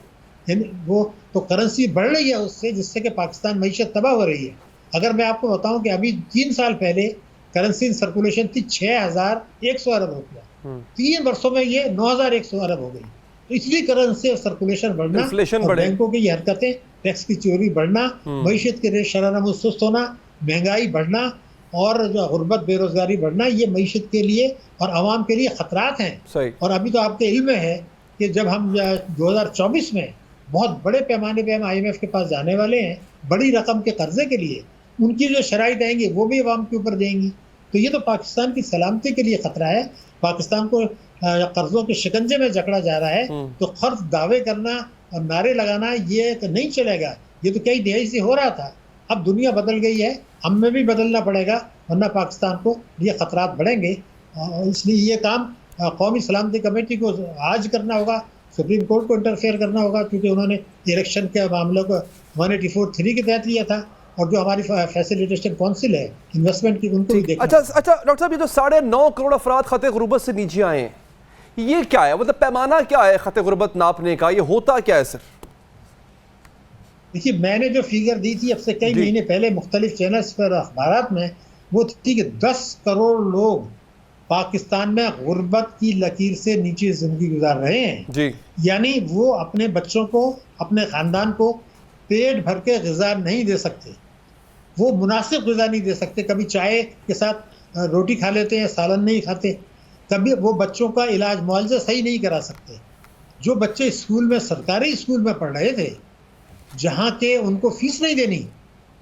यानी वो तो करेंसी बढ़ रही है उससे, जिससे कि पाकिस्तान मईशत तबाह हो रही है। अगर मैं आपको बताऊं कि अभी 3 साल पहले करेंसी इन सर्कुलेशन थी 6100 अरब रुपया, 3 वर्षों में ये 9100 अरब हो गई। तो इसलिए करेंसी सर्कुलेशन बढ़ना, और बैंकों की हरकतें, टैक्स की चोरी बढ़ना, मईशत के रेट शरारनमूद सुस्त होना, महंगाई बढ़ना और जो गुर्बत बेरोजगारी बढ़ना, ये मईशत के लिए और आवाम के लिए खतरात हैं। और अभी तो आपके इल्म में है कि जब हम 2024 में बहुत बड़े पैमाने पे हम IMF के पास जाने वाले हैं बड़ी रकम के कर्जे के लिए, उनकी जो शराइत आएंगी वो भी आवाम के ऊपर देंगी। तो ये तो पाकिस्तान की सलामती के लिए खतरा है। पाकिस्तान को कर्जों के शिकंजे में जकड़ा जा रहा है। तो खर्च दावे करना और नारे लगाना ये नहीं चलेगा। ये तो कई दहाई से हो रहा था, अब दुनिया बदल गई है, हमें भी बदलना पड़ेगा, वरना पाकिस्तान को ये खतरात बढ़ेंगे। इसलिए ये काम कौमी सलामती कमेटी को आज करना होगा, सुप्रीम कोर्ट को इंटरफेयर करना होगा, क्योंकि उन्होंने इलेक्शन के मामलों को 184(3) के तहत लिया था, और जो हमारी फैसिलिटेशन काउंसिल है इन्वेस्टमेंट की, उनको भी देखना। अच्छा डॉक्टर साहब, ये जो 9.5 करोड़ अफराद खते गुर्बत से नीचे आए हैं, ये क्या है? मतलब पैमाना क्या है खते गुर्बत नापने का? ये होता क्या है सर? देखिए, मैंने जो फिगर दी थी अब से कई महीने पहले मुख्तलिफ चैनल्स पर, अखबारात में, वो थी कि 10 करोड़ लोग पाकिस्तान में गुर्बत की लकीर से नीचे जिंदगी गुजार रहे हैं जी। यानी वो अपने बच्चों को, अपने ख़ानदान को पेट भर के ग़िज़ा नहीं दे सकते, वो मुनासिब ग़िज़ा नहीं दे सकते। कभी चाय के साथ रोटी खा लेते हैं, सालन नहीं खाते। कभी वो बच्चों का इलाज मुआवजा सही नहीं करा सकते। जो बच्चे स्कूल में, सरकारी स्कूल में पढ़ रहे थे, जहाँ के उनको फीस नहीं देनी,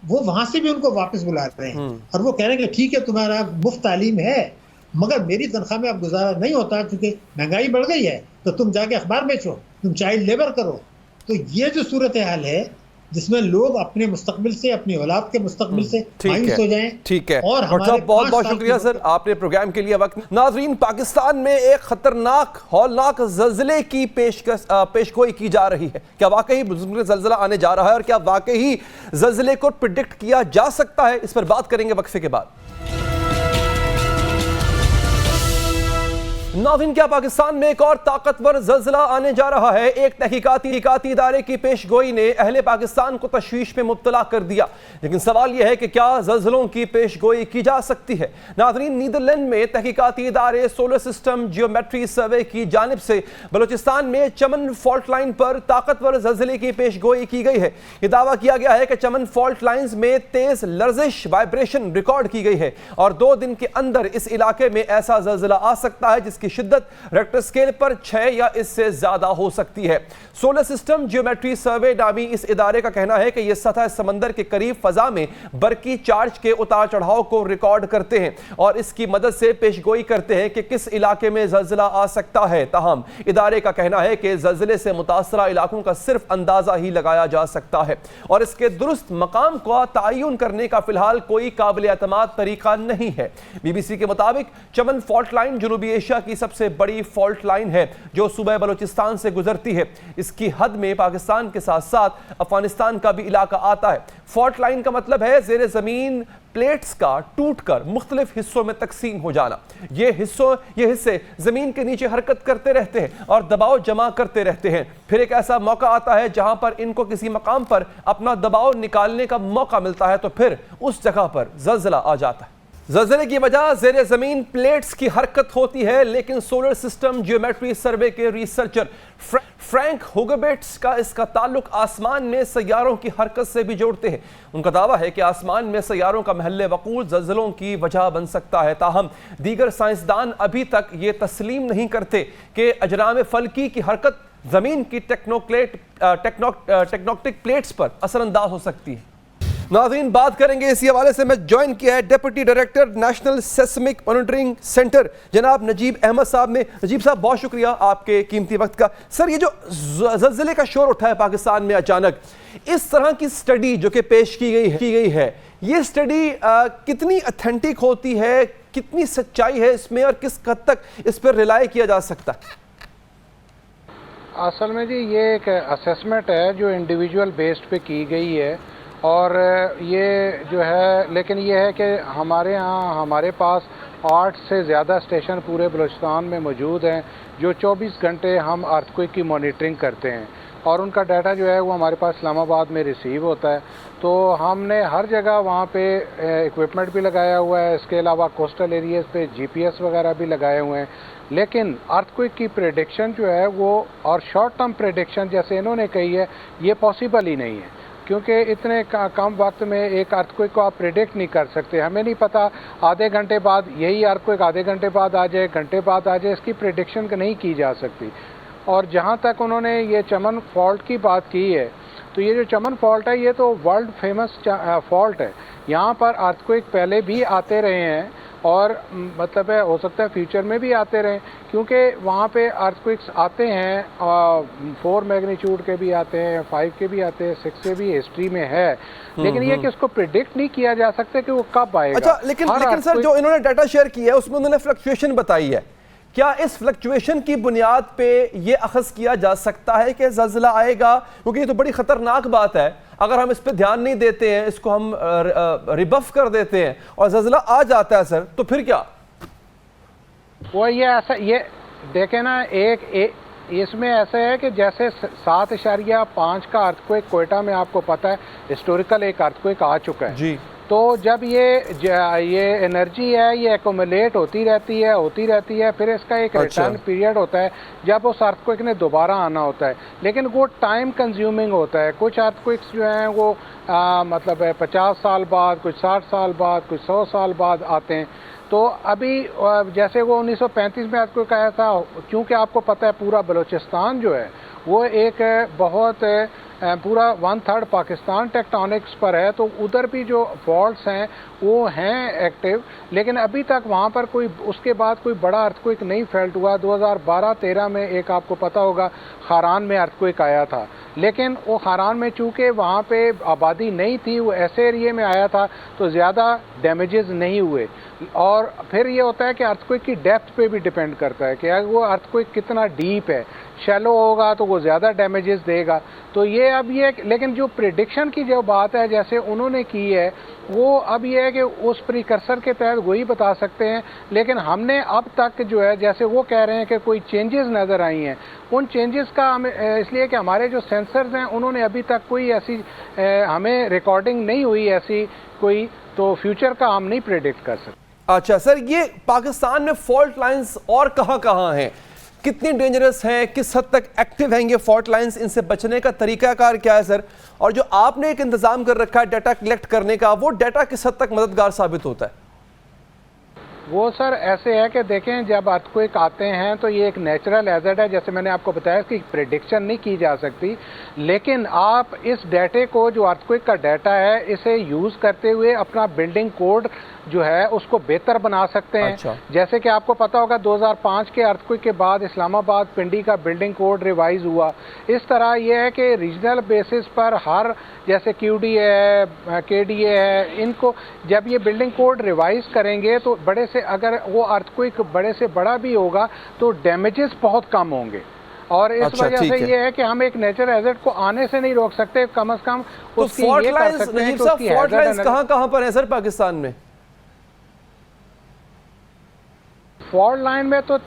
वो वहाँ से भी उनको वापस बुला रहे हैं और वो कह रहे हैं कि ठीक है तुम्हारा मुफ्त तालीम है, मगर मेरी तनख्वाह में अब गुजारा नहीं होता क्योंकि महंगाई बढ़ गई है, तो तुम जाके अखबार बेचो, तुम चाइल्ड लेबर करो। तो ये जो सूरत हाल है जिसमें लोग अपने मुस्तकबिल से, अपनी औलाद के मुस्तकबिल से मायूस हो जाएं। ठीक है, और बहुत बहुत शुक्रिया सर आपने प्रोग्राम के लिए वक्त। नाजरीन, पाकिस्तान में एक खतरनाक हौलनाक ज़लज़ले की पेशगोई की जा रही है। क्या वाकई ज़लज़ला आने जा रहा है और क्या वाकई ज़लज़ले को प्रिडिक्ट किया जा सकता है? इस पर बात करेंगे वक्फे के बाद। नाज़रीन, क्या पाकिस्तान में एक और ताकतवर ज़लज़ला आने जा रहा है? एक तहकीकाती इदारे की पेशगोई ने अहले पाकिस्तान को तशवीश में मुब्तला कर दिया, लेकिन सवाल यह है कि क्या ज़लज़लों की पेशगोई की जा सकती है? नाज़रीन, नीदरलैंड में तहकीकाती इदारे सोलर सिस्टम जियोमेट्री सर्वे की जानिब से बलूचिस्तान में चमन फॉल्ट लाइन पर ताकतवर ज़लज़ले की पेशगोई की गई है। यह दावा किया गया है कि चमन फॉल्ट लाइन्स में तेज़ लर्जिश वाइब्रेशन रिकॉर्ड की गई है और 2 दिन के अंदर इस इलाके में ऐसा ज़लज़ला आ सकता है जिसकी इसकी शिद्दत रेक्टर स्केल पर 6 या इससे ज्यादा हो सकती है। सोलर सिस्टम जियोमेट्री सर्वे नामी इस इदारे का कहना है कि यह सतह समंदर के करीब फजा में बरकी चार्ज के उतार चढ़ाव को रिकॉर्ड करते हैं और इसकी मदद से पेशगोई करते हैं कि किस इलाके में ज़लज़ला आ सकता है। ताहम इदारे का कहना है कि ज़लज़ले से मुतासरा इलाकों का सिर्फ अंदाजा ही लगाया जा सकता है और इसके दुरुस्त मकाम का तयन करने का फिलहाल कोई काबिल एतमाद तरीका नहीं है। BBC के मुताबिक चमन फॉल्ट लाइन जनूबी एशिया की सबसे बड़ी फॉल्ट लाइन है जो सूबे बलूचिस्तान से गुजरती है। इसकी हद में पाकिस्तान के साथ साथ अफगानिस्तान का भी इलाका आता है। फॉल्ट लाइन का मतलब है ज़ेरे ज़मीन प्लेट्स का टूटकर मुख्तलिफ हिस्सों में तकसीम हो जाना। ये हिस्से ज़मीन के नीचे हरकत करते रहते हैं और दबाव जमा करते रहते हैं। फिर एक ऐसा मौका आता है जहां पर इनको किसी मकाम पर अपना दबाव निकालने का मौका मिलता है तो फिर उस जगह पर ज़लज़ला आ जाता है। ज़लज़ले की वजह ज़ेरे ज़मीन प्लेट्स की हरकत होती है, लेकिन सोलर सिस्टम जियोमेट्री सर्वे के रिसर्चर फ्रैंक हुगेबेट्स का इसका ताल्लुक आसमान में सैयारों की हरकत से भी जोड़ते हैं। उनका दावा है कि आसमान में सैयारों का महल वक़ूअ ज़लज़लों की वजह बन सकता है। ताहम दीगर साइंसदान अभी तक ये तस्लीम नहीं करते कि अजराम फल्की की हरकत ज़मीन की टेक्टोनिक प्लेट्स पर असरअंदाज हो सकती है। नाज़रीन, बात करेंगे इसी हवाले से। मैं ज्वाइन किया है deputy director national seismic monitoring centre जनाब नजीब अहमद साहब ने। नजीब साहब, बहुत शुक्रिया आपके कीमती वक्त का। सर, ये जो ज़लज़ले का शोर उठा है पाकिस्तान में अचानक, इस तरह की स्टडी जो कि पेश की गई है, ये स्टडी कितनी ऑथेंटिक होती है, कितनी सच्चाई है इसमें और किस हद तक इस पर रिलाय किया जा सकता है? असल में जी ये एक असेसमेंट है जो इंडिविजुअल बेस्ड पे की गई है और ये जो है, लेकिन ये है कि हमारे पास 8 से ज़्यादा स्टेशन पूरे बलूचिस्तान में मौजूद हैं जो 24 घंटे हम अर्थक्वेक की मॉनिटरिंग करते हैं और उनका डाटा जो है वो हमारे पास इस्लामाबाद में रिसीव होता है। तो हमने हर जगह वहाँ पे इक्विपमेंट भी लगाया हुआ है, इसके अलावा कोस्टल एरियाज़ पे GPS वगैरह भी लगाए हुए हैं। लेकिन अर्थक्वेक की प्रेडिक्शन जो है वो और शॉर्ट टर्म प्रेडिक्शन जैसे इन्होंने कही है, ये पॉसिबल ही नहीं है क्योंकि इतने कम वक्त में एक अर्थक्वेक को आप प्रेडिक्ट नहीं कर सकते। हमें नहीं पता आधे घंटे बाद यही अर्थक्वेक आधे घंटे बाद आ जाए, घंटे बाद आ जाए, इसकी प्रेडिक्शन नहीं की जा सकती। और जहाँ तक उन्होंने ये चमन फॉल्ट की बात की है, तो ये जो चमन फॉल्ट है ये तो वर्ल्ड फेमस फॉल्ट है। यहाँ पर अर्थक्वेक पहले भी आते रहे हैं और मतलब है हो सकता है फ्यूचर में भी आते रहें क्योंकि वहाँ पे अर्थक्वेक्स आते हैं 4 मैग्नीट्यूड के भी आते हैं, 5 के भी आते हैं, 6 के भी हिस्ट्री में है, लेकिन ये कि उसको प्रिडिक्ट नहीं किया जा सकता कि वो कब आएगा। अच्छा, लेकिन सर जो इन्होंने डाटा शेयर किया है उसमें उन्होंने फ्लक्चुएशन बताई है। क्या इस फ्लक्चुएशन की बुनियाद पे ये अखज़ किया जा सकता है कि ज़लज़ला आएगा? क्योंकि ये तो बड़ी ख़तरनाक बात है, अगर हम इस पे ध्यान नहीं देते हैं, इसको हम रिबफ कर देते हैं और ज़लज़ला आ जाता है सर, तो फिर क्या? वो ये ऐसा ये देखें ना, इसमें ऐसा है कि जैसे 7.5 का अर्थक्वेक कोयटा में आपको पता है हिस्टोरिकल एक अर्थक्वेक आ चुका है जी। तो जब ये एनर्जी है ये एक्यूमुलेट होती रहती है, फिर इसका एक रिटर्न पीरियड होता है जब उस अर्थक्वेक ने दोबारा आना होता है, लेकिन वो टाइम कंज्यूमिंग होता है। कुछ अर्थक्वेक्स जो हैं वो मतलब 50 साल बाद, कुछ 60 साल बाद, कुछ 100 साल बाद आते हैं। तो अभी जैसे वो 1935 में अर्थक्वेक आया था, क्योंकि आपको पता है पूरा बलूचिस्तान जो है वो एक बहुत पूरा 1/3 पाकिस्तान टेक्टोनिक्स पर है, तो उधर भी जो फॉल्ट्स हैं वो हैं एक्टिव, लेकिन अभी तक वहाँ पर कोई उसके बाद कोई बड़ा अर्थक्वेक नहीं फेल्ट हुआ। 2012-13 में एक आपको पता होगा खारान में अर्थक्वेक आया था, लेकिन वो खारान में चूँकि वहाँ पे आबादी नहीं थी, वो ऐसे एरिए में आया था तो ज़्यादा डैमेजेस नहीं हुए। और फिर ये होता है कि अर्थक्वेक की डेप्थ पे भी डिपेंड करता है कि अगर वो अर्थक्वेक कितना डीप है, शैलो होगा तो वो ज़्यादा डैमेजेस देगा। तो ये अब ये, लेकिन जो प्रेडिक्शन की जो बात है जैसे उन्होंने की है, वो अब ये है कि उस प्रीकर्सर के तहत वही बता सकते हैं, लेकिन हमने अब तक जो है जैसे वो कह रहे हैं कि कोई चेंजेस नज़र आई हैं, उन चेंजेस का हमें इसलिए कि हमारे जो सेंसर्स हैं उन्होंने अभी तक कोई ऐसी हमें रिकॉर्डिंग नहीं हुई ऐसी कोई, तो फ्यूचर का हम नहीं प्रेडिक्ट कर सकते। अच्छा सर, ये पाकिस्तान में फॉल्ट लाइंस और कहाँ हैं, कितनी डेंजरस हैं, किस हद तक एक्टिव हैं ये फॉल्ट लाइंस, इनसे बचने का तरीकाकार क्या है सर? और जो आपने एक इंतजाम कर रखा है डाटा कलेक्ट करने का, वो डाटा किस हद तक मददगार साबित होता है? वो सर ऐसे है कि देखें, जब अर्थक्वेक आते हैं तो ये एक नेचुरल हैज़र्ड है, जैसे मैंने आपको बताया, इसकी प्रेडिक्शन नहीं की जा सकती, लेकिन आप इस डाटे को, जो अर्थक्वेक का डाटा है, इसे यूज़ करते हुए अपना बिल्डिंग कोड जो है उसको बेहतर बना सकते हैं। अच्छा। जैसे कि आपको पता होगा 2005 के अर्थक्वेक के बाद इस्लामाबाद पिंडी का बिल्डिंग कोड रिवाइज हुआ। इस तरह यह है कि रीजनल बेसिस पर हर, जैसे QDA है, KDA है, इनको जब ये बिल्डिंग कोड रिवाइज करेंगे तो बड़े से, अगर वो अर्थक्वेक बड़े से बड़ा भी होगा तो डैमेजेस बहुत कम होंगे। और इस अच्छा, वजह से ठीक ये है कि हम एक नेचुरल हैज़र्ड को आने से नहीं रोक सकते, कम से कम तो उसकी फॉल्ट ये कर लाइंस, सकते हैं नजीब कि साहब, उसकी फॉल्ट लाइंस हैज़र्ड कहाँ पर है सर पाकिस्तान में? फॉल्ट लाइन में तो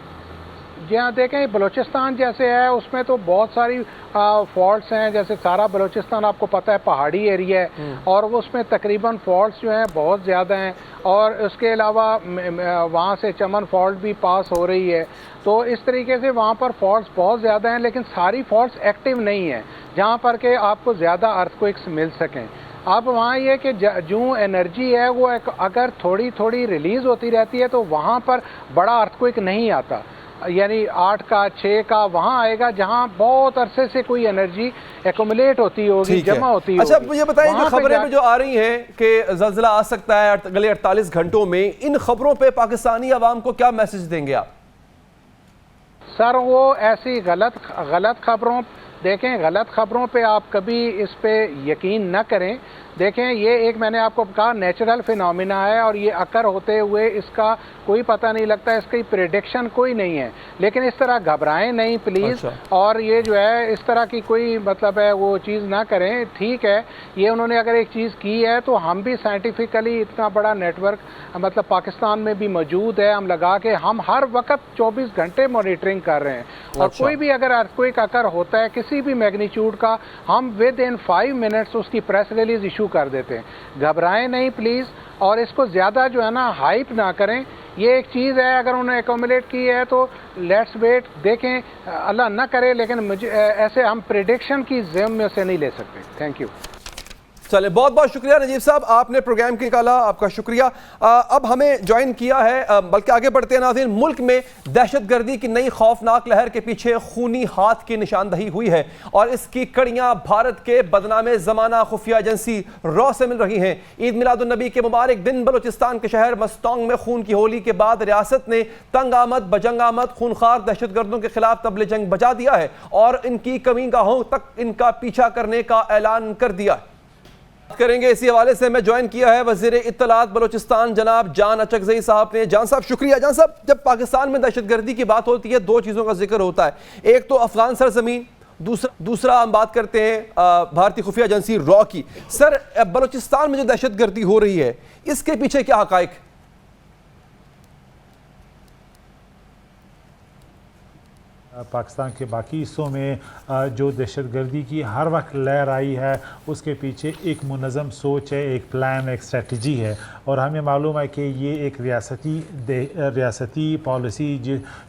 जहाँ देखें बलूचिस्तान जैसे है उसमें तो बहुत सारी फॉल्ट्स हैं, जैसे सारा बलूचिस्तान आपको पता है पहाड़ी एरिया है और वो उसमें तकरीबन फॉल्ट्स जो हैं बहुत ज़्यादा हैं, और उसके अलावा वहाँ से चमन फॉल्ट भी पास हो रही है। तो इस तरीके से वहाँ पर फॉल्ट्स बहुत ज़्यादा हैं, लेकिन सारी फॉल्ट्स एक्टिव नहीं हैं जहाँ पर के आपको ज़्यादा अर्थक्वेक्स मिल सकें। अब वहाँ ये कि जो एनर्जी है वो अगर थोड़ी थोड़ी रिलीज़ होती रहती है तो वहाँ पर बड़ा अर्थक्वेक नहीं आता, यानी 8 का 6 का वहाँ आएगा जहाँ बहुत अरसे से कोई एनर्जी एक्युमुलेट होती होगी, जमा होती होगी। अच्छा, मुझे बताइए, जो खबरें जो आ रही हैं कि ज़ल्ज़ला आ सकता है अगले 48 घंटों में, इन खबरों पे पाकिस्तानी अवाम को क्या मैसेज देंगे आप? सर वो ऐसी गलत खबरों, देखें गलत खबरों पे आप कभी इस पे यकीन न करें। देखें ये एक, मैंने आपको कहा, नेचुरल फिनोमिना है और ये अकर होते हुए इसका कोई पता नहीं लगता, इसकी प्रेडिक्शन कोई नहीं है, लेकिन इस तरह घबराएं नहीं प्लीज़। अच्छा। और ये जो है इस तरह की कोई मतलब है वो चीज़ ना करें। ठीक है, ये उन्होंने अगर एक चीज़ की है तो हम भी साइंटिफिकली इतना बड़ा नेटवर्क मतलब पाकिस्तान में भी मौजूद है, हम लगा के हम हर वक्त 24 घंटे मॉनिटरिंग कर रहे हैं। और कोई भी अगर अर्थक्वेक अकर होता है किसी भी मैग्नीट्यूड का, हम विद इन 5 मिनट्स उसकी प्रेस रिलीज इशू कर देते हैं। घबराएं नहीं प्लीज़, और इसको ज़्यादा जो है ना हाइप ना करें। ये एक चीज़ है, अगर उन्होंने एक्यूमुलेट की है तो लेट्स वेट, देखें, अल्लाह ना करे, लेकिन मुझे ऐसे हम प्रेडिक्शन की ज़िम्मे से नहीं ले सकते। Thank you. चले, बहुत बहुत शुक्रिया नजीब साहब, आपने प्रोग्राम के निकाला, आपका शुक्रिया। अब हमें ज्वाइन किया है, बल्कि आगे बढ़ते हैं नाज़रीन। मुल्क में दहशतगर्दी की नई खौफनाक लहर के पीछे खूनी हाथ की निशानदही हुई है और इसकी कड़ियां भारत के बदनामे ज़माना खुफिया एजेंसी रॉ से मिल रही हैं। ईद मिलादुन्नबी के मुबारक दिन बलूचिस्तान के शहर मस्तोंग में खून की होली के बाद रियासत ने तंग आमद बजंग आमद खूनखार दहशतगर्दों के खिलाफ तबले जंग बजा दिया है और इनकी कमीगाहों तक इनका पीछा करने का ऐलान कर दिया है। करेंगे इसी हवाले से मैं ज्वाइन किया है वज़ीर इत्तलात बलूचिस्तान जनाब जान अचकज़ई साहब ने। जान साहब शुक्रिया। जान साहब, जब पाकिस्तान में दहशतगर्दी की बात होती है दो चीज़ों का जिक्र होता है, एक तो अफगान सरजमीन, दूसरा हम बात करते हैं भारतीय खुफिया एजेंसी रॉ की। सर, बलूचिस्तान में जो दहशतगर्दी हो रही है इसके पीछे क्या हक़ाइक़? पाकिस्तान के बाकी हिस्सों में जो दहशतगर्दी की हर वक्त लहर आई है उसके पीछे एक मुनज़्ज़म सोच है, एक प्लान, एक स्ट्रेटजी है। और हमें मालूम है कि ये एक रियासती पॉलिसी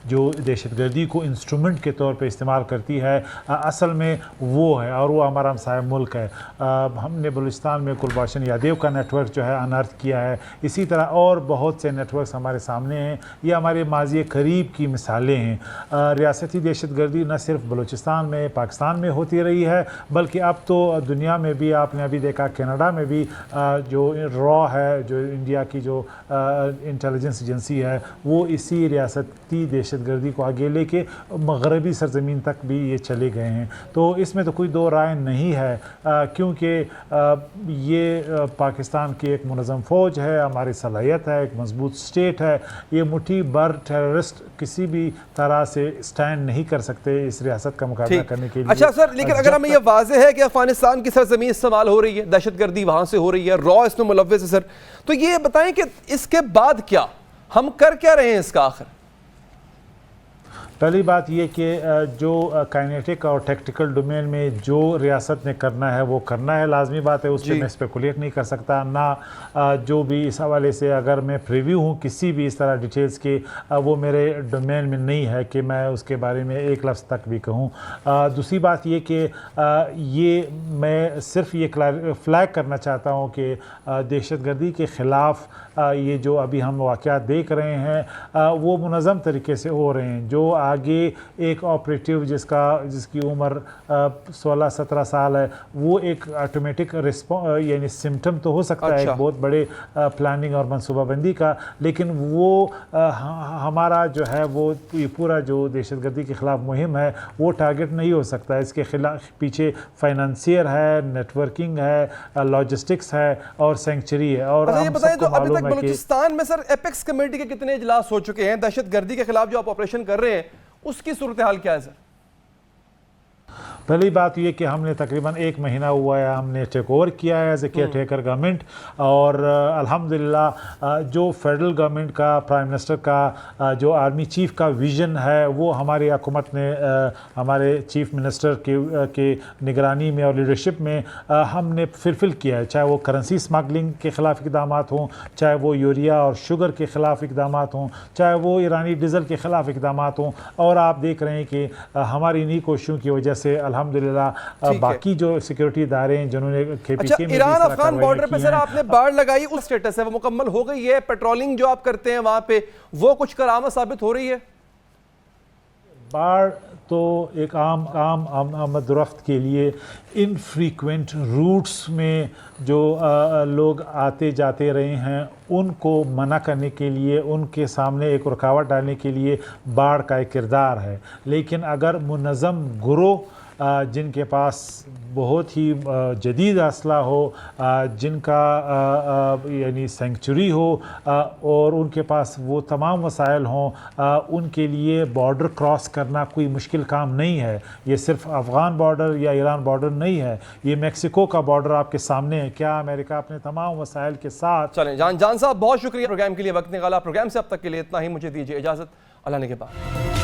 जो दहशतगर्दी को इंस्ट्रूमेंट के तौर पे इस्तेमाल करती है, असल में वो है, और वो हमारा हमसाया मुल्क है। हमने बलूचिस्तान में कुलभूषण यादव का नेटवर्क जो है अनर्थ किया है, इसी तरह और बहुत से नेटवर्क्स हमारे सामने हैं। ये हमारे माज़ी करीब की मिसालें हैं। रियासती दहशतगर्दी न सिर्फ बलूचिस्तान में, पाकिस्तान में होती रही है, बल्कि अब तो दुनिया में भी, आपने अभी देखा कनाडा में भी जो रॉ है, जो इंडिया की जो इंटेलिजेंस एजेंसी है, वो इसी रियासती दहशतगर्दी को आगे लेके मगरबी सरजमीन तक भी ये चले गए हैं। तो इसमें तो कोई दो राय नहीं है, क्योंकि ये पाकिस्तान की एक मुनज़्ज़म फ़ौज है, हमारी सलाहियत है, एक मजबूत स्टेट है। ये मुट्ठी भर टेररिस्ट किसी भी तरह से स्टैंड नहीं कर सकते इस रियासत का मुकाबला करने के लिए। अच्छा सर, लेकिन अगर हमें ये वाज़ेह है कि अफगानिस्तान की सरजमीन इस्तेमाल हो रही है, दहशतगर्दी वहां से हो रही है, रॉ इसमें मुलव्वस है सर, तो ये बताएं कि इसके बाद क्या, हम कर क्या रहे हैं इसका आखिर? पहली बात ये कि जो काइनेटिक और टैक्टिकल डोमेन में जो रियासत ने करना है वो करना है, लाजमी बात है, उस पर मैं स्पेकुलेट नहीं कर सकता ना। जो भी इस हवाले से अगर मैं प्रीव्यू हूँ किसी भी इस तरह डिटेल्स के, वो मेरे डोमेन में नहीं है कि मैं उसके बारे में एक लफ्ज़ तक भी कहूँ। दूसरी बात ये कि ये मैं सिर्फ ये फ्लैग करना चाहता हूँ कि दहशतगर्दी के ख़िलाफ़ ये जो अभी हम वाक़यात देख रहे हैं वो मुनज़्ज़म तरीके से हो रहे हैं। जो आगे एक ऑपरेटिव जिसकी उम्र 16-17 साल है, वो एक ऑटोमेटिक यानी सिम्टम तो हो सकता है एक बहुत बड़े प्लानिंग और मनसूबाबंदी का, लेकिन वो हमारा जो है वो ये पूरा जो दहशतगर्दी के ख़िलाफ़ मुहिम है वो टारगेट नहीं हो सकता। इसके खिलाफ पीछे फाइनेंशियर है, नेटवर्किंग है, लॉजिस्टिक्स है और सेंचुरी है। और ये बताएं तो अभी तक बलूचिस्तान में सर एपेक्स कमेटी के कितने इजलास हो चुके हैं? दहशतगर्दी के खिलाफ जो आप ऑपरेशन कर रहे हैं उसकी सूरत हाल क्या है सर? पहली बात ये कि हमने तकरीबन 1 महीना हुआ है, हमने टेक ओवर किया है as a caretaker government, और अल्हम्दुलिल्लाह जो फेडरल गवर्नमेंट का, प्राइम मिनिस्टर का, जो आर्मी चीफ का विज़न है वो हमारी हुकूमत ने हमारे चीफ मिनिस्टर के निगरानी में और लीडरशिप में हमने फुलफिल किया है। चाहे वो करेंसी स्मगलिंग के ख़िलाफ़ इक़दाम हों, चाहे वो यूरिया और शुगर के ख़िलाफ़ इक़दाम हों, चाहे वो ईरानी डीज़ल के ख़िलाफ़ इक़दाम हों। और आप देख रहे हैं कि हमारी इन्हीं कोशिशों की वजह से अल्हम्दुलिल्लाह बाकी जो सिक्योरिटी इदारे हैं जिन्होंने KPK में ईरान अफगान बॉर्डर पे सर आपने बाढ़ लगाई, उस स्टेटस है वो मुकम्मल हो गई है? पेट्रोलिंग जो आप करते हैं वहां पे वो कुछ करामत साबित हो रही है? बाढ़ तो एक आम आमद-रफ्त के लिए इनफ्रीक्वेंट रूट्स में जो लोग आते जाते रहे हैं उनको मना करने के लिए, उनके सामने एक रुकावट डालने के लिए बाढ़ का एक किरदार है। लेकिन अगर मुनज़्ज़म गिरोह जिनके पास बहुत ही जदीद असला हो, जिनका यानी सेंचुरी हो और उनके पास वो तमाम वसाइल हों, उनके लिए बॉर्डर क्रॉस करना कोई मुश्किल काम नहीं है। ये सिर्फ अफ़गान बॉर्डर या ईरान बॉर्डर नहीं है, ये मेक्सिको का बॉर्डर आपके सामने है। क्या अमेरिका अपने तमाम वसाइल के साथ। चलें जान साहब, बहुत शुक्रिया प्रोग्राम के लिए वक्त निकाला। प्रोग्राम से अब तक के लिए इतना ही, मुझे दीजिए इजाज़त, अल्लाह ने के बाद।